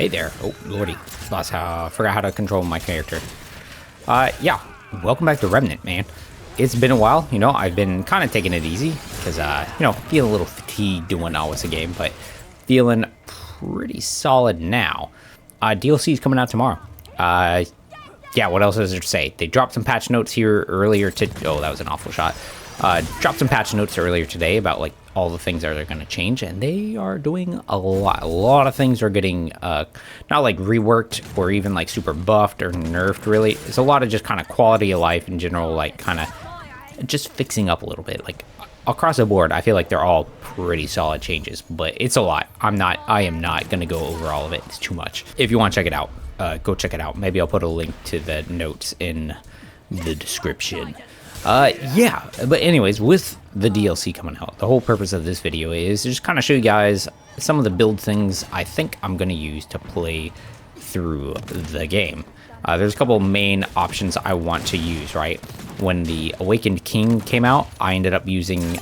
Hey there. Oh, lordy. Forgot how to control my character. Yeah. Welcome back to Remnant, man. It's been a while. I've been kind of taking it easy because, feeling a little fatigued doing always a game, but feeling pretty solid now. DLC is coming out tomorrow. Yeah, what else is there to say? They dropped some patch notes here earlier oh, that was an awful shot. Dropped some patch notes earlier today about like all the things that are going to change, and they are doing a lot. A lot of things are getting not like reworked or even like super buffed or nerfed. Really, it's a lot of just kind of quality of life in general, like kind of just fixing up a little bit. Like across the board, I feel like they're all pretty solid changes, but it's a lot. I am not going to go over all of it. It's too much. If you want to check it out, go check it out. Maybe I'll put a link to the notes in the description. Yeah, but anyways, with the DLC coming out, the whole purpose of this video is to just kind of show you guys some of the build things I think I'm going to use to play through the game. There's a couple of main options I want to use, right? When the Awakened King came out, I ended up using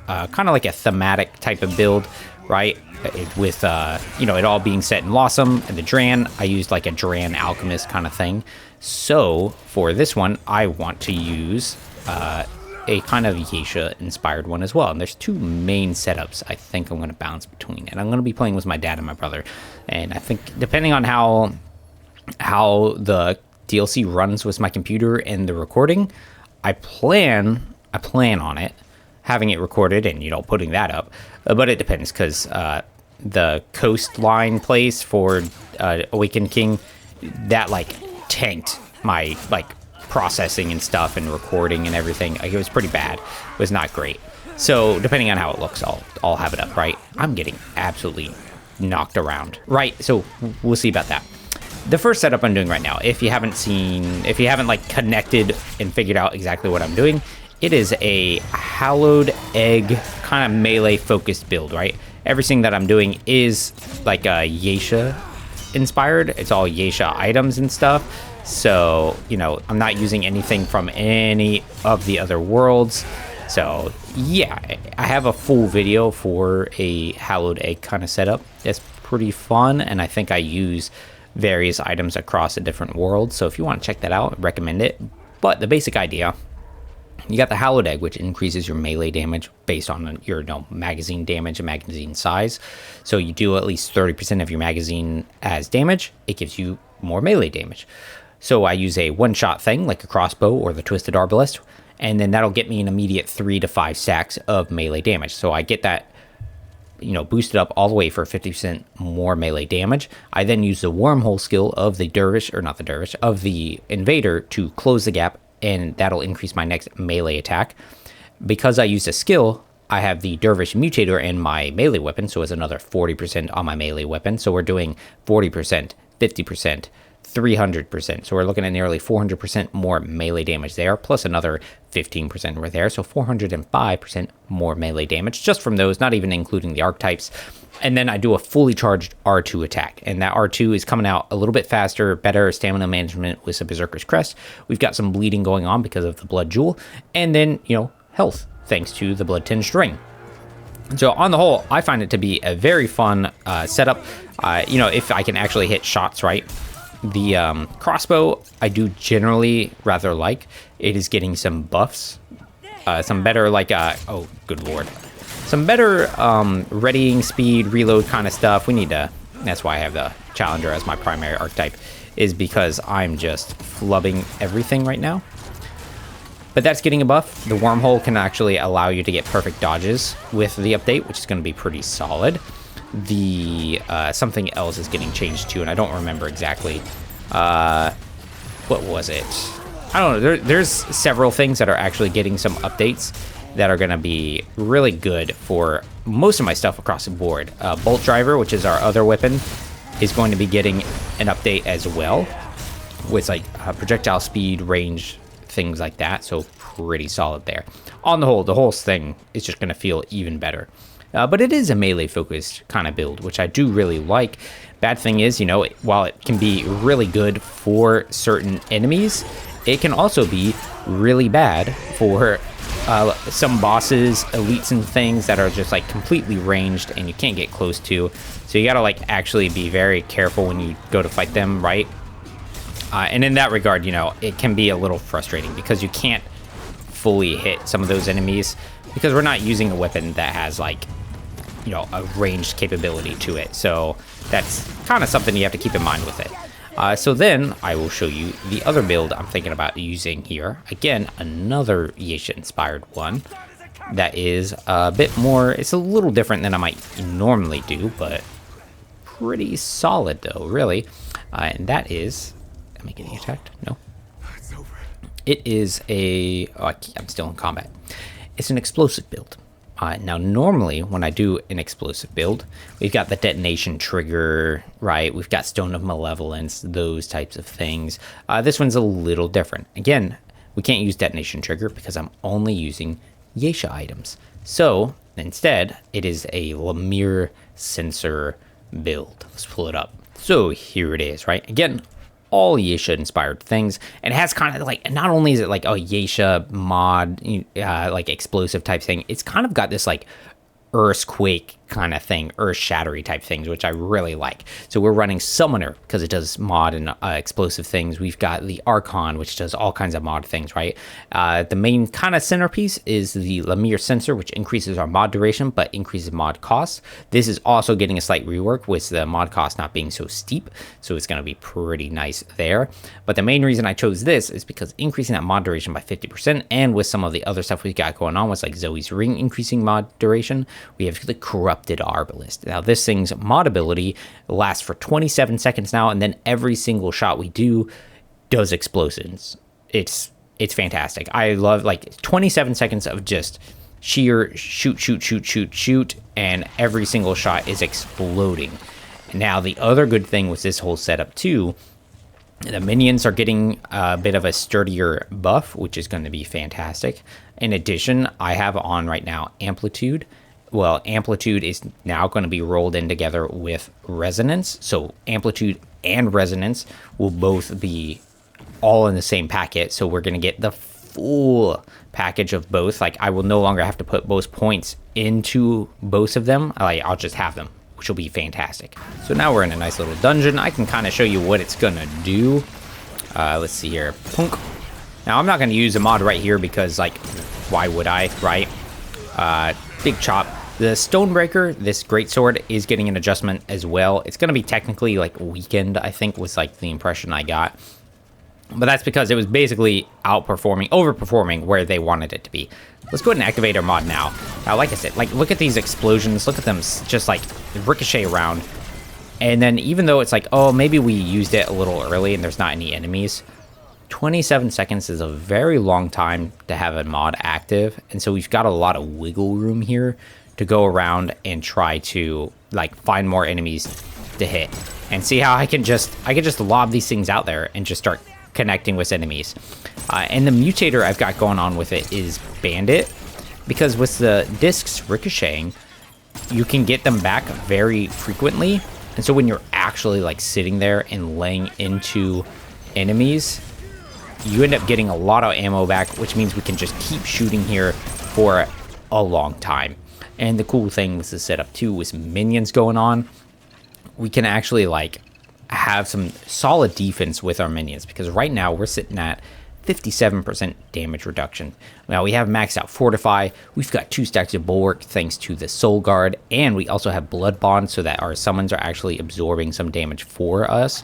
kind of like a thematic type of build, right? With, it all being set in Lossum and the Dran, I used like a Dran Alchemist kind of thing. So for this one, I want to use a kind of Yaesha inspired one as well. And there's two main setups I think I'm going to bounce between. And I'm going to be playing with my dad and my brother. And I think depending on how the DLC runs with my computer and the recording, I plan on it, having it recorded and, putting that up. But it depends because the coastline place for Awakened King, that like tanked my like processing and stuff and recording and everything. Like, it was pretty bad. It was not great. So depending on how it looks, I'll have it up, right? I'm getting absolutely knocked around, right? So we'll see about that. The first setup I'm doing right now, if you haven't like connected and figured out exactly what I'm doing, it is a hallowed egg kind of melee focused build, right? Everything that I'm doing is like a Yaesha inspired. It's all Yaesha items and stuff. So, I'm not using anything from any of the other worlds. So, yeah, I have a full video for a hallowed egg kind of setup. It's pretty fun, and I think I use various items across the different worlds. So if you want to check that out, I recommend it. But the basic idea, you got the hallowed egg, which increases your melee damage based on your magazine damage and magazine size. So you do at least 30% of your magazine as damage, it gives you more melee damage. So I use a one-shot thing like a crossbow or the twisted arbalest, and then that'll get me an immediate 3 to 5 stacks of melee damage. So I get that boosted up all the way for 50% more melee damage. I then use the wormhole skill of the of the invader to close the gap, and that'll increase my next melee attack. Because I used a skill, I have the Dervish Mutator in my melee weapon, so it's another 40% on my melee weapon. So we're doing 40%, 50%, 300%. So we're looking at nearly 400% more melee damage there, plus another 15% right there. So 405% more melee damage just from those, not even including the archetypes. And then I do a fully charged R2 attack. And that R2 is coming out a little bit faster, better stamina management with some Berserker's Crest. We've got some bleeding going on because of the Blood Jewel. And then, health, thanks to the Blood Tinged Ring. So on the whole, I find it to be a very fun setup. If I can actually hit shots right. The crossbow, I do generally rather like. It is getting some buffs. Some better, like, oh, good lord. Some better readying speed, reload kind of stuff. That's why I have the Challenger as my primary archetype, is because I'm just flubbing everything right now. But that's getting a buff. The wormhole can actually allow you to get perfect dodges with the update, which is going to be pretty solid. The something else is getting changed too, and I don't remember exactly what was it. I don't know. There's several things that are actually getting some updates that are going to be really good for most of my stuff across the board. Bolt Driver, which is our other weapon, is going to be getting an update as well with like projectile speed, range, things like that. So pretty solid there. On the whole thing is just going to feel even better. But it is a melee-focused kind of build, which I do really like. Bad thing is, while it can be really good for certain enemies, it can also be really bad for some bosses, elites, and things that are just like completely ranged and you can't get close to. So you gotta like actually be very careful when you go to fight them, right? And in that regard, you know, it can be a little frustrating because you can't fully hit some of those enemies because we're not using a weapon that has like, you know, a ranged capability to it. So that's kind of something you have to keep in mind with it. So then I will show you the other build I'm thinking about using here. Again, another Yaesha inspired one that is a bit more, it's a little different than I might normally do, but pretty solid though, really. And that is, am I getting attacked? No. It is a, oh, I'm still in combat. It's an explosive build. Now, normally, when I do an explosive build, we've got the detonation trigger, right? We've got Stone of Malevolence, those types of things. This one's a little different. Again, we can't use detonation trigger because I'm only using Yaesha items. So, instead, it is a Lemire sensor build. Let's pull it up. So, here it is, right? Again, all Yaesha inspired things, and it has kind of like, not only is it like a Yaesha mod like explosive type thing, it's kind of got this like earthquake kind of thing, earth shattery type things, which I really like. So we're running Summoner because it does mod and explosive things. We've got the Archon, which does all kinds of mod things, right? The main kind of centerpiece is the Lemire sensor, which increases our mod duration but increases mod cost. This is also getting a slight rework with the mod cost not being so steep, so it's going to be pretty nice there. But the main reason I chose this is because increasing that mod duration by 50%, and with some of the other stuff we've got going on with like Zoe's Ring increasing mod duration, we have the Corrupted Arbalist. Now this thing's mod ability lasts for 27 seconds now, and then every single shot we do does explosions. It's fantastic. I love like 27 seconds of just sheer shoot, and every single shot is exploding. Now the other good thing with this whole setup too, the minions are getting a bit of a sturdier buff, which is going to be fantastic. In addition, I have on right now Amplitude. Well, Amplitude is now going to be rolled in together with Resonance. So Amplitude and Resonance will both be all in the same packet. So we're going to get the full package of both. Like, I will no longer have to put both points into both of them. I'll just have them, which will be fantastic. So now we're in a nice little dungeon. I can kind of show you what it's going to do. Let's see here. Punk. Now, I'm not going to use a mod right here because, like, why would I, right? Big chop. The Stonebreaker, this greatsword, is getting an adjustment as well. It's going to be technically like weakened, I think, was like the impression I got. But that's because it was basically overperforming where they wanted it to be. Let's go ahead and activate our mod now. Now, like I said, like, look at these explosions. Look at them just like ricochet around. And then even though it's like, oh, maybe we used it a little early and there's not any enemies, 27 seconds is a very long time to have a mod active. And so we've got a lot of wiggle room here to go around and try to like find more enemies to hit and see how I can just lob these things out there and just start connecting with enemies. And the mutator I've got going on with it is Bandit, because with the discs ricocheting, you can get them back very frequently. And so when you're actually like sitting there and laying into enemies, you end up getting a lot of ammo back, which means we can just keep shooting here for a long time. And the cool thing with the setup too, with minions going on, we can actually like have some solid defense with our minions, because right now we're sitting at 57% damage reduction. Now we have maxed out Fortify, we've got 2 stacks of Bulwark thanks to the Soul Guard, and we also have Blood Bond so that our summons are actually absorbing some damage for us.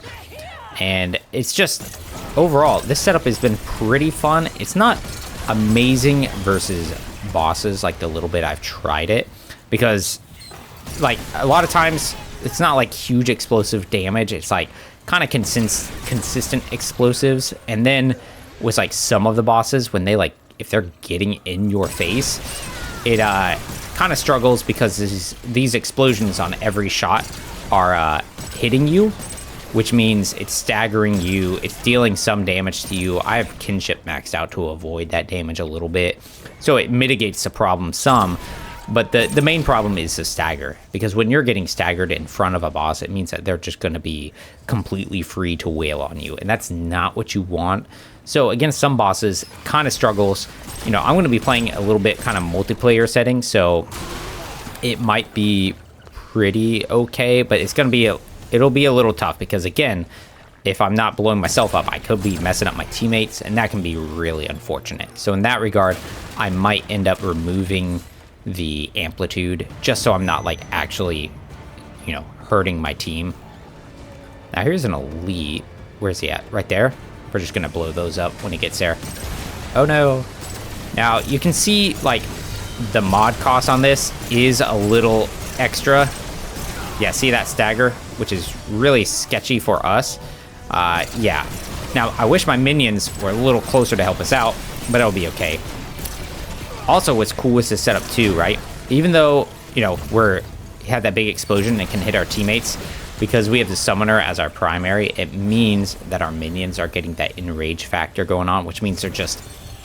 And it's just, overall, this setup has been pretty fun. It's not amazing versus bosses like the little bit I've tried it, because like a lot of times it's not like huge explosive damage, it's like kind of consistent explosives. And then with like some of the bosses, when they like, if they're getting in your face, it kind of struggles because these explosions on every shot are hitting you, which means it's staggering you, it's dealing some damage to you. I have Kinship maxed out to avoid that damage a little bit, so it mitigates the problem some. But the main problem is the stagger, because when you're getting staggered in front of a boss, it means that they're just going to be completely free to wail on you, and that's not what you want. So against some bosses, kind of struggles. You know, I'm going to be playing a little bit kind of multiplayer setting, so it might be pretty okay, but it's going to be it'll be a little tough, because again, if I'm not blowing myself up, I could be messing up my teammates, and that can be really unfortunate. So in that regard, I might end up removing the amplitude just so I'm not like actually, you know, hurting my team. Now here's an elite. Where's he at? Right there. We're just gonna blow those up when he gets there. Oh no. Now you can see like the mod cost on this is a little extra. Yeah, see that stagger, which is really sketchy for us. Yeah. Now I wish my minions were a little closer to help us out, but it'll be okay. Also, what's cool is this setup too, right? Even though, you know, have that big explosion and can hit our teammates, because we have the summoner as our primary, it means that our minions are getting that enrage factor going on, which means they're just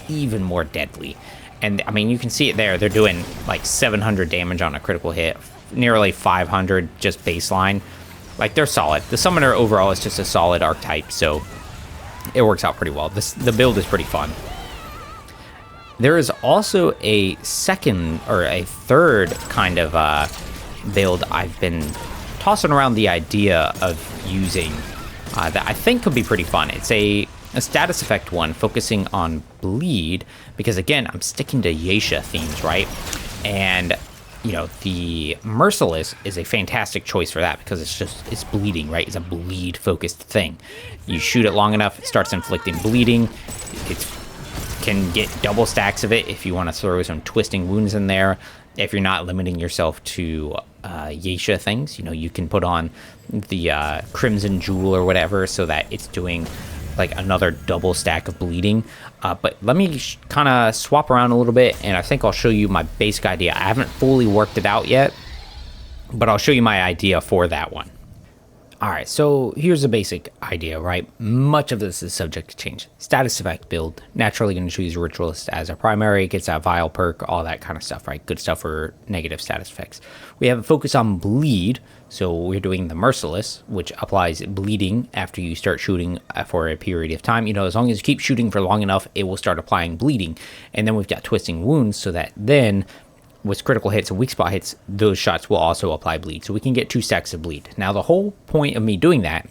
even more deadly. And I mean, you can see it there. They're doing like 700 damage on a critical hit, nearly 500 just baseline. Like, they're solid. The summoner overall is just a solid archetype, so it works out pretty well. The build is pretty fun. There is also a second or a third kind of build I've been tossing around the idea of using that I think could be pretty fun. It's a status effect one focusing on bleed, because again, I'm sticking to Yaesha themes, right? And you know, the Merciless is a fantastic choice for that, because it's bleeding, right? It's a bleed focused thing. You shoot it long enough, it starts inflicting bleeding. It can get double stacks of it if you want to throw some twisting wounds in there. If you're not limiting yourself to Yaesha things, you know, you can put on the Crimson Jewel or whatever, so that it's doing like another double stack of bleeding. But let me kind of swap around a little bit, and I think I'll show you my basic idea. I haven't fully worked it out yet, but I'll show you my idea for that one. All right, so here's the basic idea, right? Much of this is subject to change. Status effect build, naturally going to choose Ritualist as a primary, gets that Vile perk, all that kind of stuff, right? Good stuff for negative status effects. We have a focus on bleed, so we're doing the Merciless, which applies bleeding after you start shooting for a period of time. You know, as long as you keep shooting for long enough, it will start applying bleeding. And then we've got twisting wounds, so that then with critical hits and weak spot hits, those shots will also apply bleed, so we can get 2 stacks of bleed. Now, the whole point of me doing that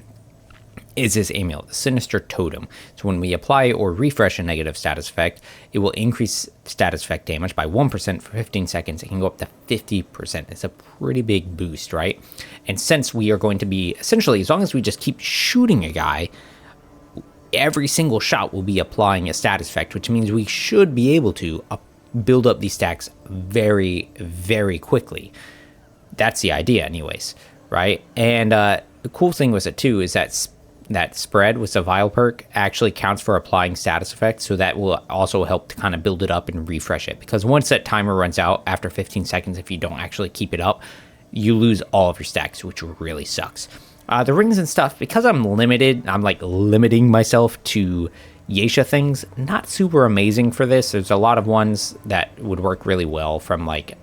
is this amulet, the Sinister Totem. So when we apply or refresh a negative status effect, it will increase status effect damage by 1% for 15 seconds. It can go up to 50%. It's a pretty big boost, right? And since we are going to be, essentially, as long as we just keep shooting a guy, every single shot will be applying a status effect, which means we should be able to build up these stacks very, very quickly. That's the idea anyways, right? And the cool thing with it too is that spread with the Vile perk actually counts for applying status effects, so that will also help to kind of build it up and refresh it, because once that timer runs out after 15 seconds, if you don't actually keep it up, you lose all of your stacks, which really sucks. The rings and stuff, because I'm limited, I'm like limiting myself to Yaesha things, not super amazing for this. There's a lot of ones that would work really well from like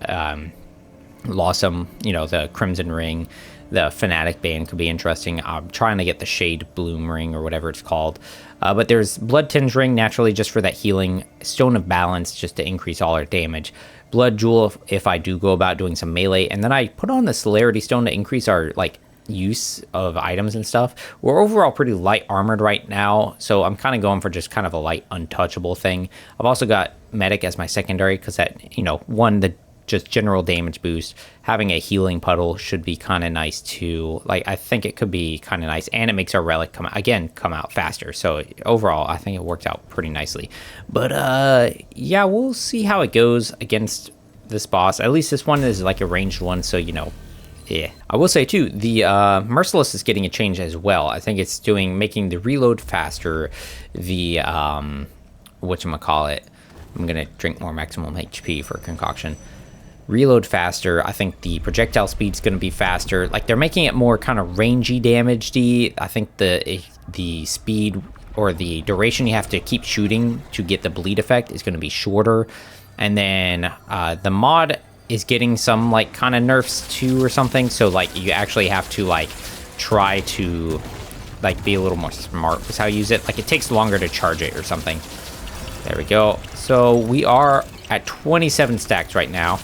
Lawsome, you know, the Crimson Ring, the Fanatic Band could be interesting. I'm trying to get the Shade Bloom Ring or whatever it's called. But there's Blood Tinge Ring, naturally just for that healing. Stone of Balance, just to increase all our damage. Blood Jewel, if I do go about doing some melee. And then I put on the Celerity Stone to increase our like use of items and stuff. We're overall pretty light armored right now, so I'm kind of going for just kind of a light untouchable thing. I've also got Medic as my secondary, because that, you know, one, the just general damage boost. Having a healing puddle should be kind of nice too. Like, I think it could be kind of nice, and it makes our relic come out faster. So overall, I think it worked out pretty nicely. But yeah, we'll see how it goes against this boss. At least this one is like a ranged one, so you know. Yeah, I will say too, the Merciless is getting a change as well. I think it's making the reload faster. The whatchamacallit, I'm gonna drink more maximum HP for concoction. Reload faster. I think the projectile speed's gonna be faster. Like, they're making it more kind of rangy damage-y. I think the speed or the duration you have to keep shooting to get the bleed effect is gonna be shorter. And then the mod is getting some like kind of nerfs too or something. So like you actually have to like try to like be a little more smart with how you use it. Like it takes longer to charge it or something. There we go. So we are at 27 stacks right now.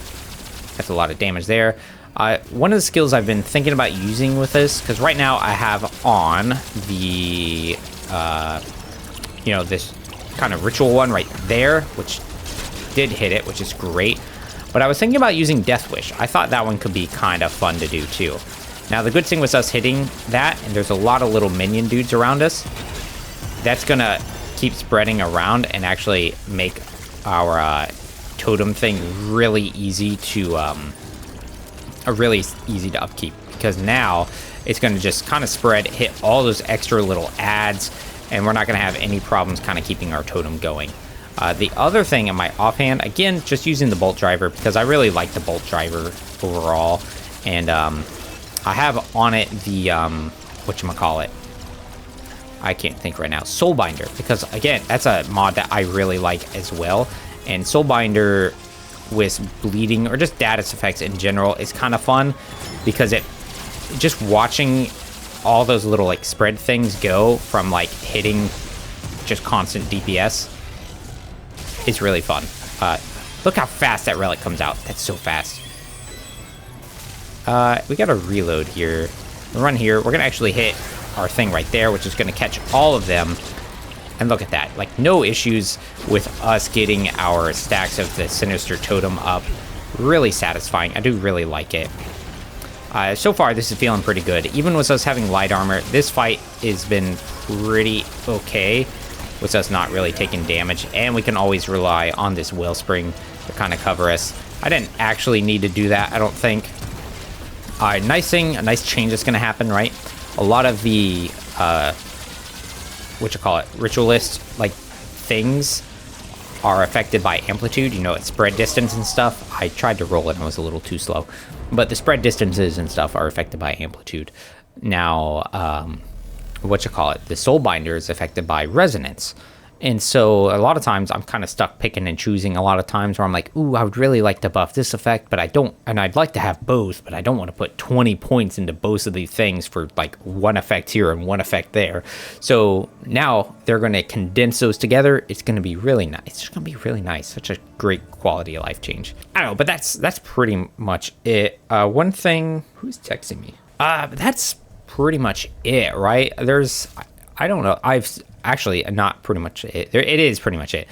That's a lot of damage there. One of the skills I've been thinking about using with this, because right now I have on the, you know, this kind of ritual one right there, which did hit it, which is great. But I was thinking about using Death Wish. I thought that one could be kind of fun to do too. Now the good thing was us hitting that, and there's a lot of little minion dudes around us. That's gonna keep spreading around and actually make our totem thing really easy to upkeep, because now it's going to just kind of spread, hit all those extra little adds, and we're not going to have any problems kind of keeping our totem going. The other thing in my offhand, again, just using the bolt driver, because I really like the bolt driver overall, and I have on it the whatchamacallit, I can't think right now, Soulbinder, because again, that's a mod that I really like as well. And Soulbinder with bleeding or just status effects in general is kind of fun, because it just watching all those little like spread things go from like hitting just constant DPS is really fun. Look how fast that relic comes out. That's so fast. We gotta reload here. We'll run here. We're gonna actually hit our thing right there, which is gonna catch all of them. And look at that, like no issues with us getting our stacks of the Sinister Totem up. Really satisfying. I do really like it. So far, this is feeling pretty good. Even with us having light armor, this fight has been pretty okay with us not really taking damage. And we can always rely on this Wellspring to kind of cover us. I didn't actually need to do that, I don't think. Nice thing, a nice change that's going to happen, right? A lot of the ritualist like things are affected by amplitude, you know, it's spread distance and stuff. I tried to roll it and it was a little too slow, but the spread distances and stuff are affected by amplitude. Now the Soulbinder is affected by resonance. And so a lot of times I'm kind of stuck picking and choosing a lot of times where I'm like, ooh, I would really like to buff this effect, but I don't, and I'd like to have both, but I don't want to put 20 points into both of these things for like one effect here and one effect there. So now they're going to condense those together. It's going to be really nice. It's just going to be really nice. Such a great quality of life change. I don't know, but that's pretty much it. One thing, who's texting me? That's pretty much it, right? I don't know. Actually, not pretty much it. It is pretty much it.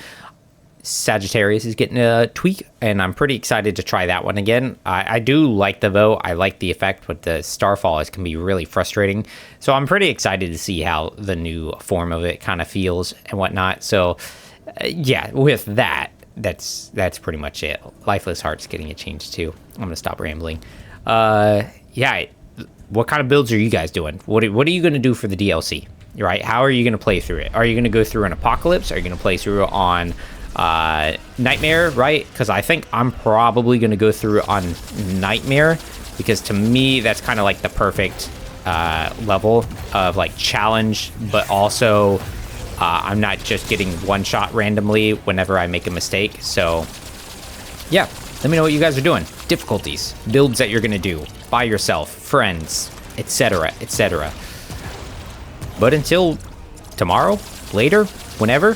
Sagittarius is getting a tweak, and I'm pretty excited to try that one again. I do like the bow. I like the effect, but the Starfall can be really frustrating. So I'm pretty excited to see how the new form of it kind of feels and whatnot. So yeah, with that, that's pretty much it. Lifeless Heart's getting a change too. I'm gonna stop rambling. Yeah, what kind of builds are you guys doing? What are you gonna do for the DLC? Right? How are you going to play through it? Are you going to go through an Apocalypse? Are you going to play through on Nightmare, right? Because I think I'm probably going to go through on Nightmare, because to me, that's kind of like the perfect level of like challenge, but also I'm not just getting one shot randomly whenever I make a mistake. So yeah, let me know what you guys are doing. Difficulties, builds that you're going to do by yourself, friends, etc., etc. But until tomorrow, later, whenever,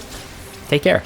take care.